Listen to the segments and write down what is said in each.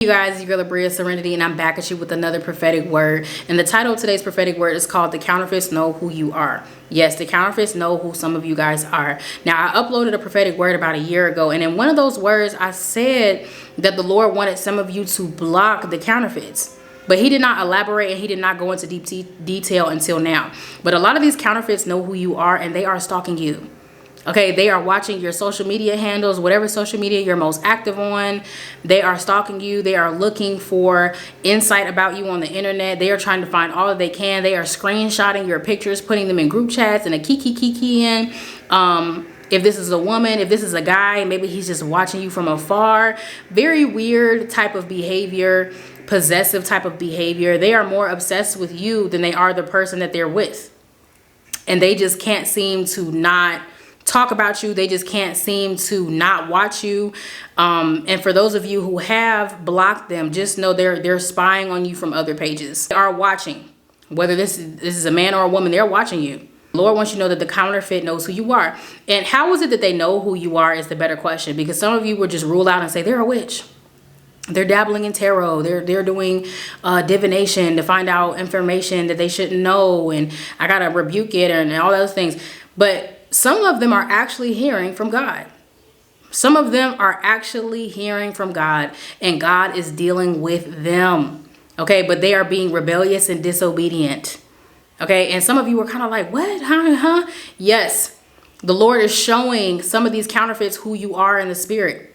You guys, your girl Abriah, Serenity, and I'm back at you with another prophetic word. And the title of today's prophetic word is called The Counterfeits Know Who You Are. Yes, the counterfeits know who some of you guys are. Now, I uploaded a prophetic word about a year ago, and in one of those words, I said that the Lord wanted some of you to block the counterfeits. But he did not elaborate and he did not go into deep detail until now. But a lot of these counterfeits know who you are, and they are stalking you. Okay, they are watching your social media handles, whatever social media you're most active on. They are stalking you. They are looking for insight about you on the internet. They are trying to find all that they can. They are screenshotting your pictures, putting them in group chats and a kiki in. If this is a woman, if this is a guy, maybe he's just watching you from afar. Very weird type of behavior, possessive type of behavior. They are more obsessed with you than they are the person that they're with. And they just can't seem to not talk about you. They just can't seem to not watch you. And for those of you who have blocked them, just know they're spying on you from other pages. They are watching. Whether this is a man or a woman, they're watching you. The Lord wants you to know that the counterfeit knows who you are. And how is it that they know who you are is the better question, because some of you would just rule out and say they're a witch. They're dabbling in tarot. They're doing divination to find out information that they shouldn't know, and I gotta rebuke it and all those things. But some of them are actually hearing from God. Some of them are actually hearing from God, and God is dealing with them. Okay, but they are being rebellious and disobedient. Okay, and some of you are kind of like, what? Huh? Yes, the Lord is showing some of these counterfeits who you are in the spirit.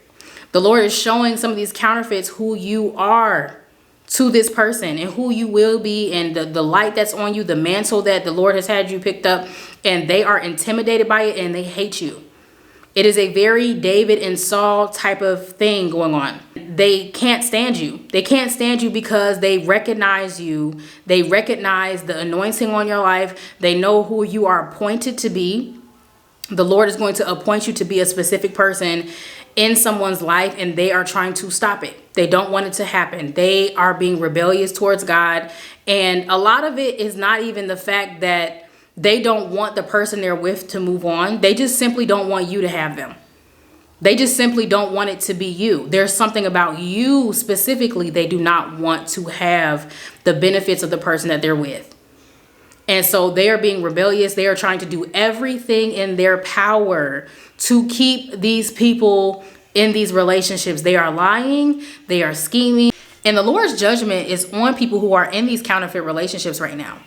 The Lord is showing some of these counterfeits who you are to this person and who you will be, and the light that's on you, the mantle that the Lord has had you picked up, and they are intimidated by it and they hate you. It is a very David and Saul type of thing going on. They can't stand you. They can't stand you because they recognize you. They recognize the anointing on your life. They know who you are appointed to be. The Lord is going to appoint you to be a specific person in someone's life, and they are trying to stop it. They don't want it to happen. They are being rebellious towards God. And a lot of it is not even the fact that they don't want the person they're with to move on. They just simply don't want you to have them. They just simply don't want it to be you. There's something about you specifically they do not want to have the benefits of the person that they're with. And so they are being rebellious. They are trying to do everything in their power to keep these people in these relationships. They are lying. They are scheming. And the Lord's judgment is on people who are in these counterfeit relationships right now.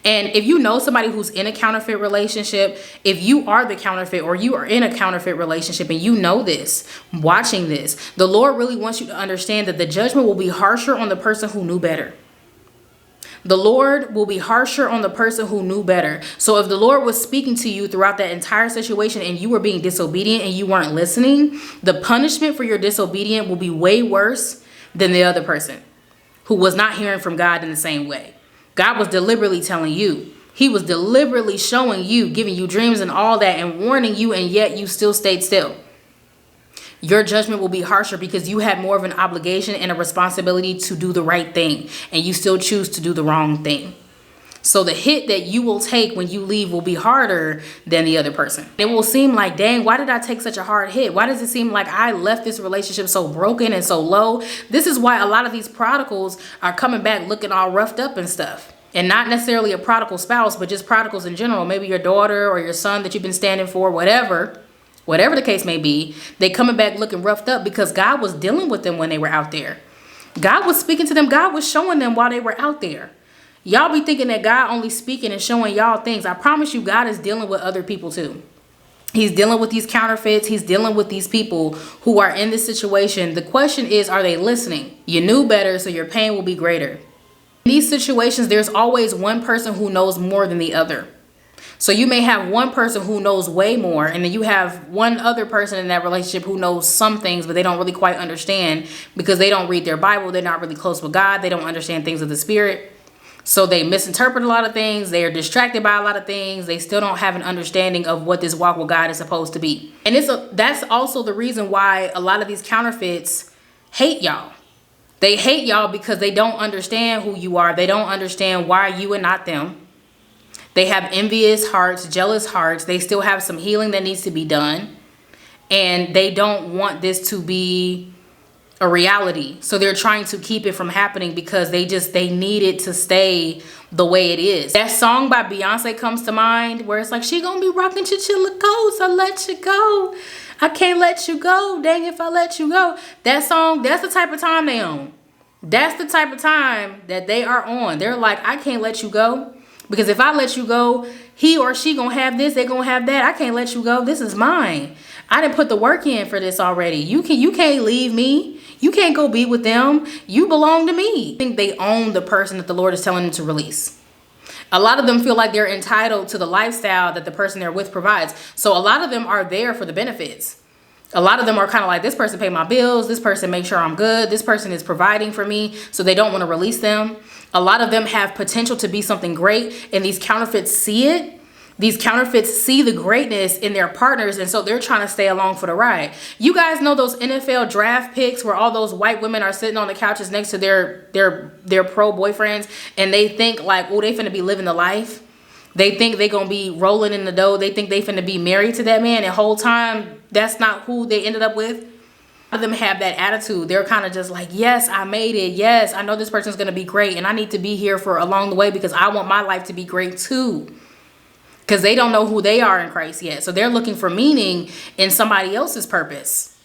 And if you know somebody who's in a counterfeit relationship, if you are the counterfeit or you are in a counterfeit relationship and you know this, watching this, the Lord really wants you to understand that the judgment will be harsher on the person who knew better. The Lord will be harsher on the person who knew better. So if the Lord was speaking to you throughout that entire situation and you were being disobedient and you weren't listening, the punishment for your disobedience will be way worse than the other person who was not hearing from God in the same way. God was deliberately telling you. He was deliberately showing you, giving you dreams and all that, and warning you, and yet you still stayed still. Your judgment will be harsher because you had more of an obligation and a responsibility to do the right thing, and you still choose to do the wrong thing. So the hit that you will take when you leave will be harder than the other person. It will seem like, dang, why did I take such a hard hit? Why does it seem like I left this relationship so broken and so low? This is why a lot of these prodigals are coming back looking all roughed up and stuff. And not necessarily a prodigal spouse, but just prodigals in general. Maybe your daughter or your son that you've been standing for, whatever the case may be, they coming back looking roughed up because God was dealing with them when they were out there. God was speaking to them. God was showing them while they were out there. Y'all be thinking that God only speaking and showing y'all things. I promise you, God is dealing with other people too. He's dealing with these counterfeits. He's dealing with these people who are in this situation. The question is, are they listening? You knew better, so your pain will be greater. In these situations, there's always one person who knows more than the other. So you may have one person who knows way more, and then you have one other person in that relationship who knows some things, but they don't really quite understand because they don't read their Bible. They're not really close with God. They don't understand things of the Spirit. So they misinterpret a lot of things. They are distracted by a lot of things. They still don't have an understanding of what this walk with God is supposed to be. And that's also the reason why a lot of these counterfeits hate y'all. They hate y'all because they don't understand who you are. They don't understand why you and not them. They have envious hearts, jealous hearts. They still have some healing that needs to be done. And they don't want this to be a reality. So they're trying to keep it from happening because they need it to stay the way it is. That song by Beyonce comes to mind where it's like, she gonna be rocking chinchilla coats, I let you go. I can't let you go. Dang if I let you go. That song, that's the type of time they on. That's the type of time that they are on. They're like, I can't let you go. Because if I let you go, he or she gonna have this, they gonna have that. I can't let you go. This is mine. I didn't put the work in for this already. You can't leave me. You can't go be with them. You belong to me. I think they own the person that the Lord is telling them to release. A lot of them feel like they're entitled to the lifestyle that the person they're with provides. So a lot of them are there for the benefits. A lot of them are kind of like, this person paid my bills. This person makes sure I'm good. This person is providing for me. So they don't want to release them. A lot of them have potential to be something great. And these counterfeits see it. These counterfeits see the greatness in their partners, and so they're trying to stay along for the ride. You guys know those NFL draft picks where all those white women are sitting on the couches next to their pro boyfriends, and they think like, oh, they finna be living the life. They think they gonna be rolling in the dough. They think they finna be married to that man, and the whole time that's not who they ended up with. A lot of them have that attitude. They're kind of just like, yes, I made it. Yes, I know this person's gonna be great, and I need to be here for along the way because I want my life to be great too. Because they don't know who they are in Christ yet. So they're looking for meaning in somebody else's purpose.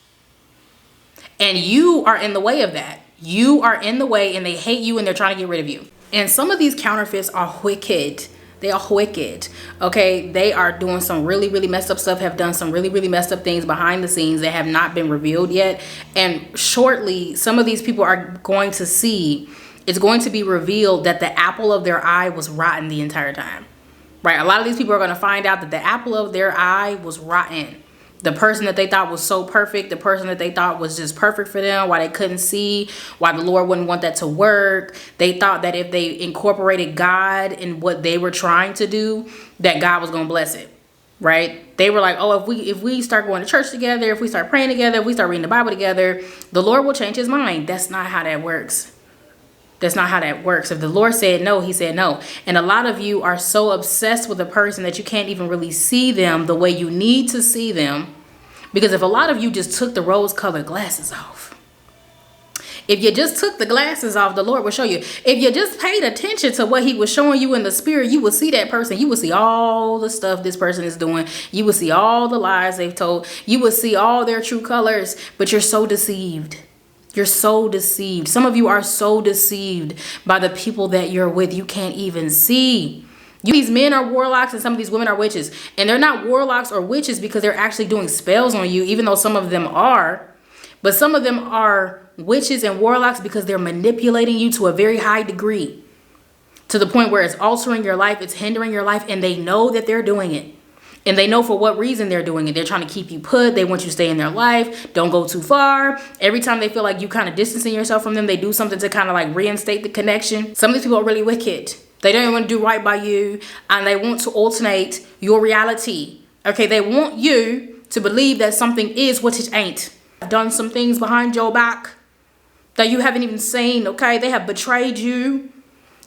And you are in the way of that. You are in the way, and they hate you, and they're trying to get rid of you. And some of these counterfeits are wicked. They are wicked. Okay, they are doing some really, really messed up stuff, have done some really, really messed up things behind the scenes that have not been revealed yet. And shortly, some of these people are going to see, it's going to be revealed that the apple of their eye was rotten the entire time. Right, a lot of these people are going to find out that the apple of their eye was rotten. The person that they thought was so perfect, the person that they thought was just perfect for them, why they couldn't see, why the Lord wouldn't want that to work. They thought that if they incorporated God in what they were trying to do, that God was going to bless it. Right? They were like, oh, if we start going to church together, if we start praying together, if we start reading the Bible together, the Lord will change his mind. That's not how that works. That's not how that works. If the Lord said no, he said no. And a lot of you are so obsessed with a person that you can't even really see them the way you need to see them. Because if a lot of you just took the rose-colored glasses off, if you just took the glasses off, the Lord will show you. If you just paid attention to what he was showing you in the spirit, you will see that person. You will see all the stuff this person is doing. You will see all the lies they've told. You will see all their true colors, but you're so deceived. You're so deceived. Some of you are so deceived by the people that you're with. You can't even see. These men are warlocks and some of these women are witches. And they're not warlocks or witches because they're actually doing spells on you, even though some of them are. But some of them are witches and warlocks because they're manipulating you to a very high degree. To the point where it's altering your life, it's hindering your life, and they know that they're doing it. And they know for what reason they're doing it. They're trying to keep you put. They want you to stay in their life. Don't go too far. Every time they feel like you kind of distancing yourself from them, they do something to kind of like reinstate the connection. Some of these people are really wicked. They don't even want to do right by you. And they want to alternate your reality. Okay, they want you to believe that something is what it ain't. I've done some things behind your back that you haven't even seen. Okay, they have betrayed you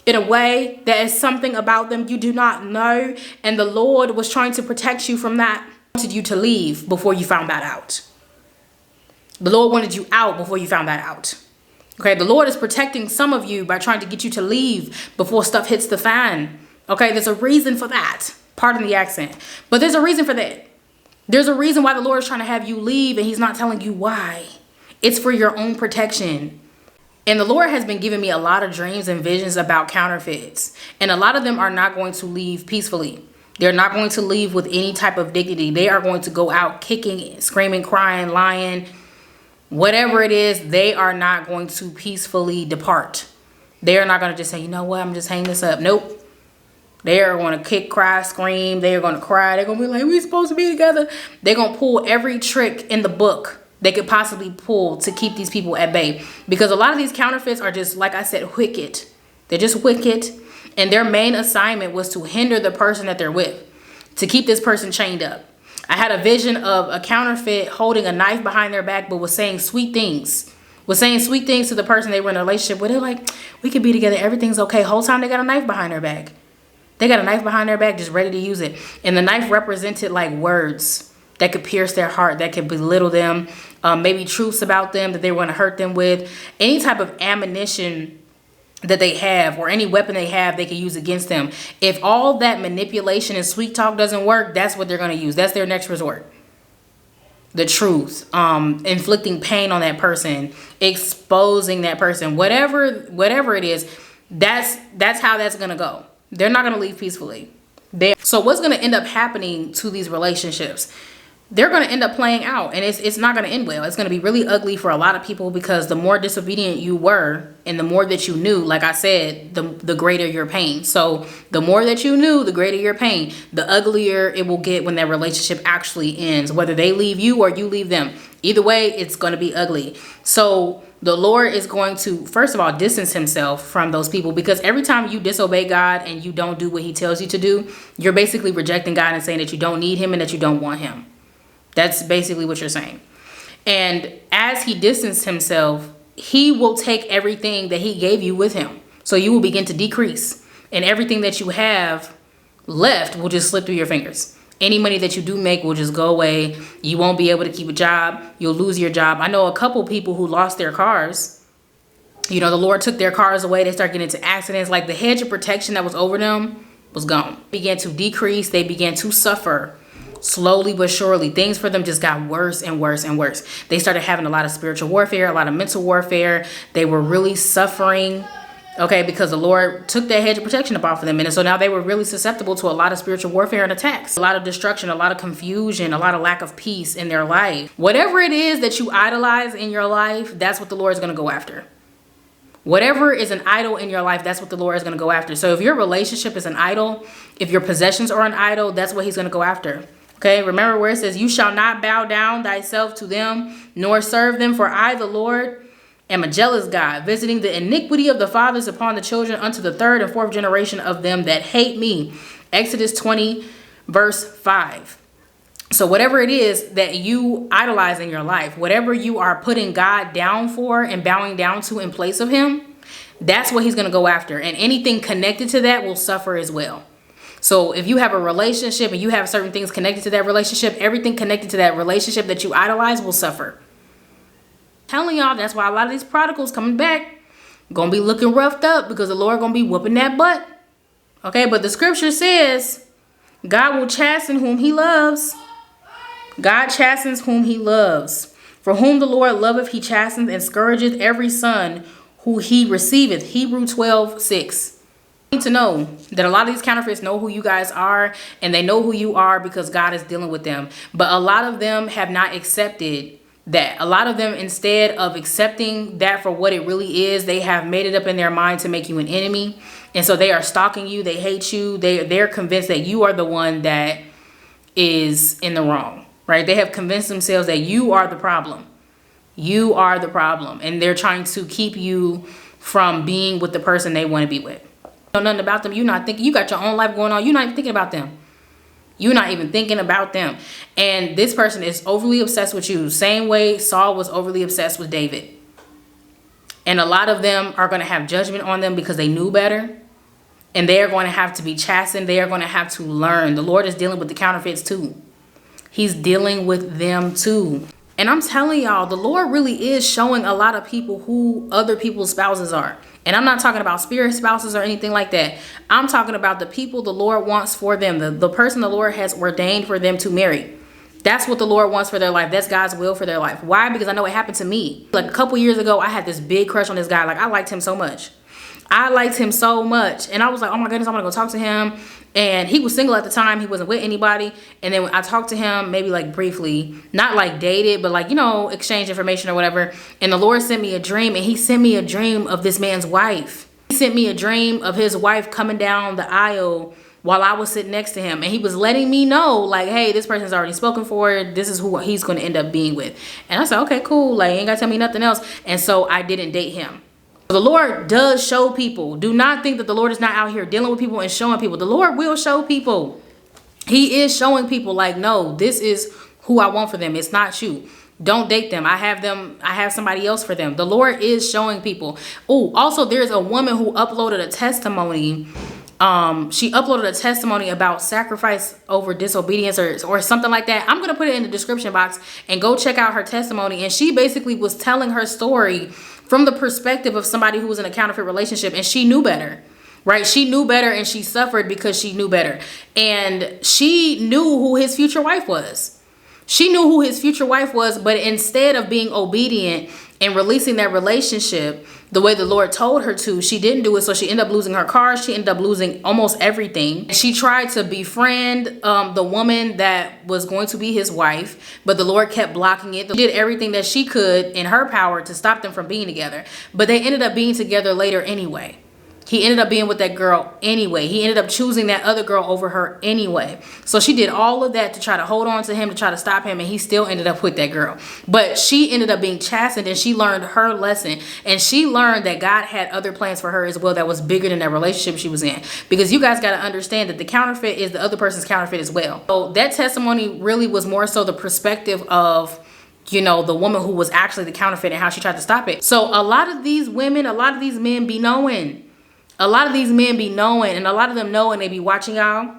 in a way that is something about them you do not know. And the Lord was trying to protect you from that. He wanted you to leave before you found that out. The Lord wanted you out before you found that out. Okay, the Lord is protecting some of you by trying to get you to leave before stuff hits the fan. Okay, there's a reason for that. Pardon the accent. But there's a reason for that. There's a reason why the Lord is trying to have you leave and he's not telling you why. It's for your own protection. And the Lord has been giving me a lot of dreams and visions about counterfeits. And a lot of them are not going to leave peacefully. They're not going to leave with any type of dignity. They are going to go out kicking, screaming, crying, lying. Whatever it is, they are not going to peacefully depart. They are not going to just say, you know what, I'm just hanging this up. Nope. They are going to kick, cry, scream. They are going to cry. They're going to be like, we're supposed to be together. They're going to pull every trick in the book they could possibly pull to keep these people at bay. Because a lot of these counterfeits are just, like I said, wicked. They're just wicked. And their main assignment was to hinder the person that they're with, to keep this person chained up. I had a vision of a counterfeit holding a knife behind their back, but was saying sweet things. Was saying sweet things to the person they were in a relationship with. They're like, we could be together. Everything's okay. Whole time they got a knife behind their back. They got a knife behind their back just ready to use it. And the knife represented like words that could pierce their heart, that could belittle them, maybe truths about them that they want to hurt them with, any type of ammunition that they have or any weapon they have they can use against them. If all that manipulation and sweet talk doesn't work, that's what they're going to use. That's their next resort. The truth, inflicting pain on that person, exposing that person, whatever it is, that's how that's going to go. They're not going to leave peacefully. So what's going to end up happening to these relationships? They're going to end up playing out, and it's not going to end well. It's going to be really ugly for a lot of people, because the more disobedient you were and the more that you knew, like I said, the greater your pain. So the more that you knew, the greater your pain. The uglier it will get when that relationship actually ends, whether they leave you or you leave them. Either way, it's going to be ugly. So the Lord is going to, first of all, distance himself from those people, because every time you disobey God and you don't do what he tells you to do, you're basically rejecting God and saying that you don't need him and that you don't want him. That's basically what you're saying. And as he distanced himself, he will take everything that he gave you with him. So you will begin to decrease, and everything that you have left will just slip through your fingers. Any money that you do make will just go away. You won't be able to keep a job. You'll lose your job. I know a couple people who lost their cars. You know, the Lord took their cars away. They start getting into accidents. Like the hedge of protection that was over them was gone. Began to decrease. They began to suffer. Slowly but surely, things for them just got worse and worse and worse. They started having a lot of spiritual warfare, a lot of mental warfare. They were really suffering, okay, because the Lord took that hedge of protection up off of them. And so now they were really susceptible to a lot of spiritual warfare and attacks, a lot of destruction, a lot of confusion, a lot of lack of peace in their life. Whatever it is that you idolize in your life, that's what the Lord is going to go after. Whatever is an idol in your life, that's what the Lord is going to go after. So if your relationship is an idol, if your possessions are an idol, that's what he's going to go after. Okay, remember where it says, you shall not bow down thyself to them, nor serve them, for I, the Lord, am a jealous God, visiting the iniquity of the fathers upon the children unto the third and fourth generation of them that hate me. Exodus 20, verse 5. So whatever it is that you idolize in your life, whatever you are putting God down for and bowing down to in place of him, that's what he's going to go after. And anything connected to that will suffer as well. So if you have a relationship and you have certain things connected to that relationship, everything connected to that relationship that you idolize will suffer. I'm telling y'all, that's why a lot of these prodigals coming back gonna be looking roughed up, because the Lord gonna be whooping that butt. Okay, but the scripture says God will chasten whom he loves. God chastens whom he loves. For whom the Lord loveth, he chasteneth, and scourgeth every son who he receiveth. Hebrews 12:6. To know that a lot of these counterfeits know who you guys are, and they know who you are because God is dealing with them. But a lot of them have not accepted that. A lot of them, instead of accepting that for what it really is, they have made it up in their mind to make you an enemy. And so they are stalking you. They hate you. They're convinced that you are the one that is in the wrong, right? They have convinced themselves that you are the problem. You are the problem. And they're trying to keep you from being with the person they want to be with. Know nothing about them. You're not thinking. You got your own life going on. You're not even thinking about them. You're not even thinking about them. And this person is overly obsessed with you. Same way Saul was overly obsessed with David. And a lot of them are going to have judgment on them because they knew better. And they are going to have to be chastened. They are going to have to learn. The Lord is dealing with the counterfeits too. He's dealing with them too. And I'm telling y'all, the Lord really is showing a lot of people who other people's spouses are. And I'm not talking about spirit spouses or anything like that. I'm talking about the people the Lord wants for them. The person the Lord has ordained for them to marry. That's what the Lord wants for their life. That's God's will for their life. Why? Because I know it happened to me. Like a couple years ago, I had this big crush on this guy. Like I liked him so much. I liked him so much. And I was like, oh my goodness, I'm going to go talk to him. And he was single at the time. He wasn't with anybody. And then I talked to him maybe like briefly, not like dated, but like, you know, exchange information or whatever. And the Lord sent me a dream, and he sent me a dream of this man's wife. He sent me a dream of his wife coming down the aisle while I was sitting next to him. And he was letting me know like, hey, this person's already spoken for. This is who he's going to end up being with. And I said, okay, cool. Like, you ain't got to tell me nothing else. And so I didn't date him. The Lord does show people. Do not think that the Lord is not out here dealing with people and showing people. The Lord will show people. He is showing people like, no, this is who I want for them. It's not you. Don't date them. I have somebody else for them. The Lord is showing people. Oh, also there's a woman who uploaded a testimony she uploaded a testimony about sacrifice over disobedience or something like that. I'm gonna put it in the description box and go check out her testimony. And she basically was telling her story from the perspective of somebody who was in a counterfeit relationship, and she knew better. Right? She knew better, and she suffered because she knew better. And she knew who his future wife was. She knew who his future wife was, but instead of being obedient and releasing that relationship the way the Lord told her to, she didn't do it. So she ended up losing her car. She ended up losing almost everything. She tried to befriend the woman that was going to be his wife, but the Lord kept blocking it. She did everything that she could in her power to stop them from being together, but they ended up being together later anyway. He ended up being with that girl anyway. He ended up choosing that other girl over her anyway. So she did all of that to try to hold on to him, to try to stop him, and he still ended up with that girl. But she ended up being chastened, and she learned her lesson. And she learned that God had other plans for her as well that was bigger than that relationship she was in. Because you guys got to understand that the counterfeit is the other person's counterfeit as well. So that testimony really was more so the perspective of, you know, the woman who was actually the counterfeit and how she tried to stop it. So a lot of these women, a lot of these men be knowing. A lot of these men be knowing, and a lot of them know, and they be watching y'all.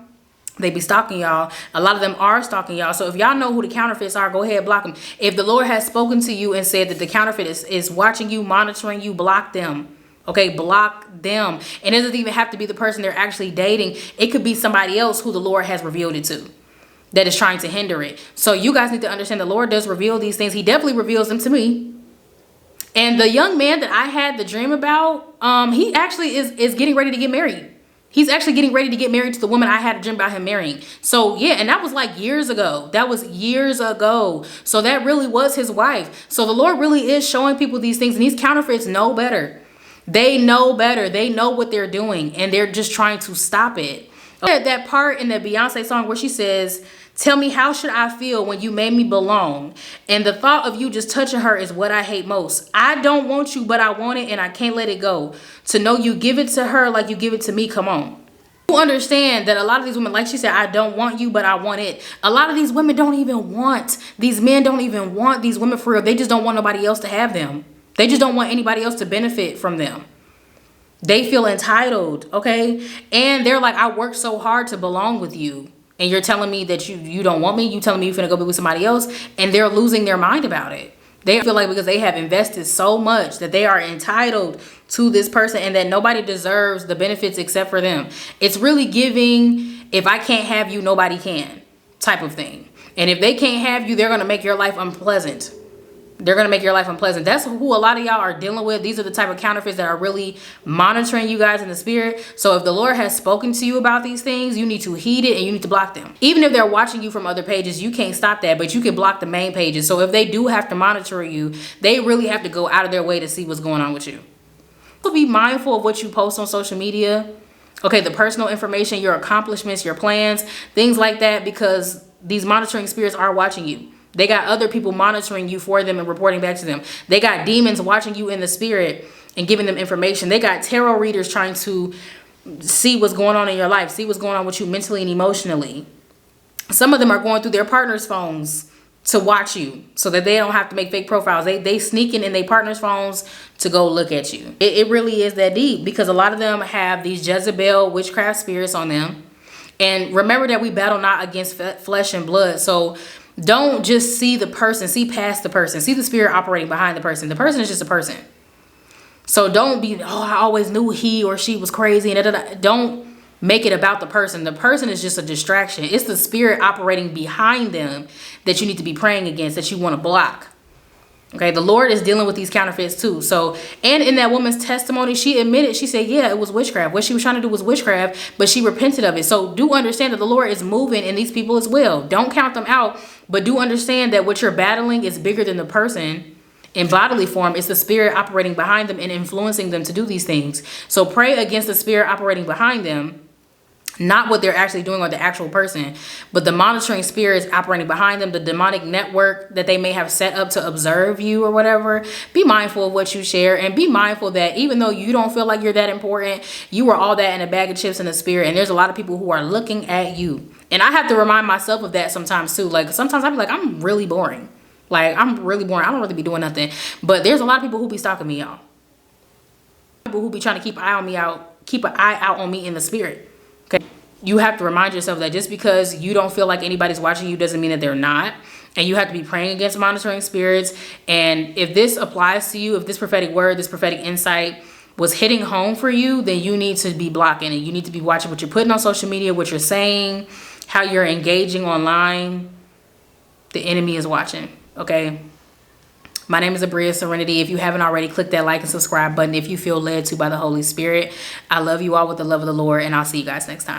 They be stalking y'all. A lot of them are stalking y'all. So if y'all know who the counterfeits are, go ahead, block them. If the Lord has spoken to you and said that the counterfeit is watching you, monitoring you, block them. Okay, block them. And it doesn't even have to be the person they're actually dating. It could be somebody else who the Lord has revealed it to that is trying to hinder it. So you guys need to understand the Lord does reveal these things. He definitely reveals them to me. And the young man that I had the dream about, he actually is getting ready to get married. He's actually getting ready to get married to the woman I had a dream about him marrying. So yeah, and that was like years ago. That was years ago. So that really was his wife. So the Lord really is showing people these things, and these counterfeits know better. They know better. They know what they're doing, and they're just trying to stop it. That part in the Beyonce song where she says, "Tell me, how should I feel when you made me belong? And the thought of you just touching her is what I hate most. I don't want you, but I want it, and I can't let it go. To know you give it to her like you give it to me, come on." You understand that a lot of these women, like she said, I don't want you, but I want it. A lot of these women don't even want, these men don't even want these women for real. They just don't want nobody else to have them. They just don't want anybody else to benefit from them. They feel entitled, okay? And they're like, I worked so hard to belong with you, and you're telling me that you don't want me. You telling me you're finna go be with somebody else, and they're losing their mind about it. They feel like because they have invested so much that they are entitled to this person and that nobody deserves the benefits except for them. It's really giving, if I can't have you, nobody can type of thing. And if they can't have you, they're gonna make your life unpleasant. They're going to make your life unpleasant. That's who a lot of y'all are dealing with. These are the type of counterfeits that are really monitoring you guys in the spirit. So if the Lord has spoken to you about these things, you need to heed it and you need to block them. Even if they're watching you from other pages, you can't stop that, but you can block the main pages. So if they do have to monitor you, they really have to go out of their way to see what's going on with you. So be mindful of what you post on social media. Okay, the personal information, your accomplishments, your plans, things like that, because these monitoring spirits are watching you. They got other people monitoring you for them and reporting back to them. They got demons watching you in the spirit and giving them information. They got tarot readers trying to see what's going on in your life, see what's going on with you mentally and emotionally. Some of them are going through their partner's phones to watch you so that they don't have to make fake profiles. They sneaking in their partner's phones to go look at you. It really is that deep, because a lot of them have these Jezebel witchcraft spirits on them. And remember that we battle not against flesh and blood. So don't just see the person, see past the person, see the spirit operating behind the person. The person is just a person. So don't be, oh, I always knew he or she was crazy. And don't make it about the person. The person is just a distraction. It's the spirit operating behind them that you need to be praying against, that you want to block. Okay, the Lord is dealing with these counterfeits too. So, and in that woman's testimony, she admitted, she said, yeah, it was witchcraft. What she was trying to do was witchcraft, but she repented of it. So do understand that the Lord is moving in these people as well. Don't count them out, but do understand that what you're battling is bigger than the person in bodily form. It's the spirit operating behind them and influencing them to do these things. So pray against the spirit operating behind them. Not what they're actually doing or the actual person, but the monitoring spirits operating behind them, the demonic network that they may have set up to observe you or whatever. Be mindful of what you share, and be mindful that even though you don't feel like you're that important, you are all that in a bag of chips in the spirit. And there's a lot of people who are looking at you. And I have to remind myself of that sometimes too. Like sometimes I'm like, I'm really boring. Like I'm really boring. I don't really be doing nothing. But there's a lot of people who be stalking me, y'all. People who be trying to keep an eye on me in the spirit. you have to remind yourself that just because you don't feel like anybody's watching you doesn't mean that they're not. And you have to be praying against monitoring spirits. And if this applies to you, if this prophetic word, this prophetic insight was hitting home for you, then you need to be blocking it. You need to be watching what you're putting on social media, what you're saying, how you're engaging online. The enemy is watching, okay? My name is Abriah Serenity. If you haven't already, click that like and subscribe button if you feel led to by the Holy Spirit. I love you all with the love of the Lord, and I'll see you guys next time.